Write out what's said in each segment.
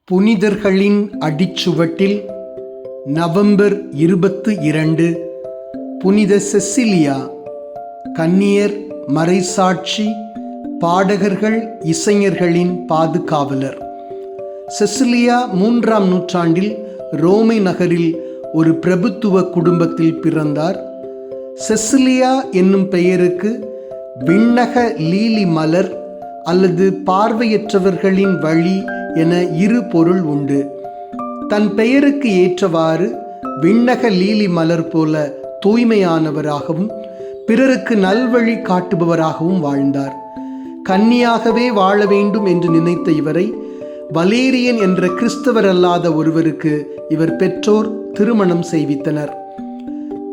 புனிதர்களின் அடிச்சுவட்டில் November 22 புனித Cecilia, கன்னியர், மறைசாட்சி, பாடகர்கள், இசைஞர்களின் பாதுகாவலர். செசிலியா 3ஆம் நூற்றாண்டில் ரோமை நகரில் ஒரு பிரபுத்துவ குடும்பத்தில் பிறந்தார். செசிலியா என்னும் பெயருக்கு விண்ணக லீலி மலர் அல்லது பார்வையற்றவர்களின் வழி என இரு பொருள் உண்டு. தன் பெயருக்கு ஏற்றவாறு விண்ணக லீலி மலர் போல தூய்மையானவராகவும் பிறருக்கு நல்வழி காட்டுபவராகவும் வாழ்ந்தார். கன்னியாகவே வாழ வேண்டும் என்று நினைத்த இவரை வலேரியன் என்ற கிறிஸ்தவர் அல்லாத ஒருவருக்கு இவர் பெற்றோர் திருமணம் செய்வித்தனர்.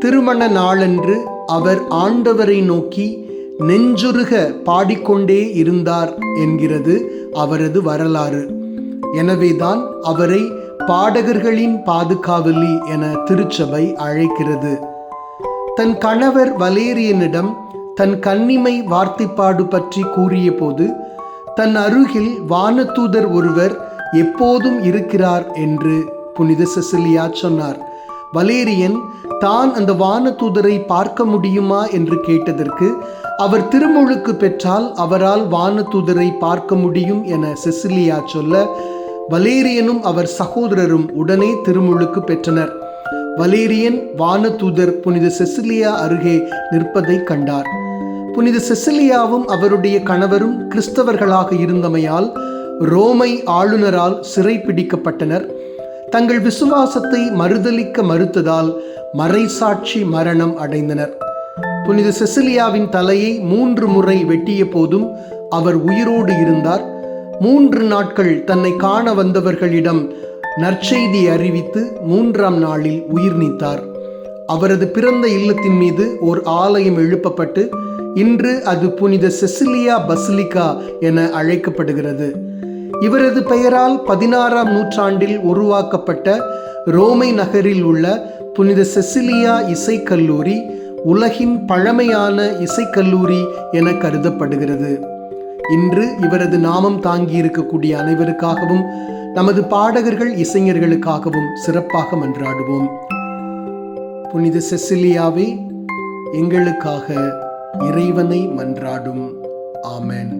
திருமண நாளன்று அவர் ஆண்டவரை நோக்கி நெஞ்சுருக பாடிக்கொண்டே இருந்தார் என்கிறது அவரது வரலாறு. எனவேதான் அவரை பாடகர்களின் பாதுகாவலி என திருச்சபை அழைக்கிறது. தன் கணவர் வலேரியனிடம் தன் கன்னிமை வார்த்தைப்பாடு பற்றி கூறிய போது தன் அருகில் வானதூதர் ஒருவர் எப்போதும் இருக்கிறார் என்று புனித செசிலியா சொன்னார். வலேரியன் தான் அந்த வானதூதரை பார்க்க முடியுமா என்று கேட்டதற்கு அவர் திருமுழுக்கு பெற்றால் அவரால் வானதூதரை பார்க்க முடியும் என செசிலியா சொல்ல வலேரியனும் அவர் சகோதரரும் உடனே திருமுழுக்கு பெற்றனர். வலேரியன் வானதூதர் புனித செசிலியா அருகே நிற்பதை கண்டார். புனித செசிலியாவும் அவருடைய கணவரும் கிறிஸ்தவர்களாக இருந்தமையால் ரோமை ஆளுநரால் சிறைப்பிடிக்கப்பட்டனர். தங்கள் விசுவாசத்தை மறுதலிக்க மறுத்ததால் மறைசாட்சி மரணம் அடைந்தனர். புனித செசிலியாவின் தலையை 3 முறை வெட்டிய போதும் அவர் உயிரோடு இருந்தார். 3 நாட்கள் தன்னை காண வந்தவர்களிடம் நற்செய்தி அறிவித்து 3ஆம் நாளில் உயிர் நீத்தார். அவரது பிறந்த இல்லத்தின் மீது ஓர் ஆலயம் எழுப்பப்பட்டு இன்று அது புனித செசிலியா பசிலிகா என அழைக்கப்படுகிறது. இவரது பெயரால் 16ஆம் நூற்றாண்டில் உருவாக்கப்பட்ட ரோமை நகரில் உள்ள புனித செசிலியா இசைக்கல்லூரி உலகின் பழமையான இசைக்கல்லூரி என கருதப்படுகிறது. இன்று இவரது நாமம் தாங்கியிருக்கக்கூடிய அனைவருக்காகவும் நமது பாடகர்கள், இசைஞர்களுக்காகவும் சிறப்பாக மன்றாடுவோம். புனித செசிலியாவே, எங்களுக்காக இறைவனை மன்றாடும். ஆமென்.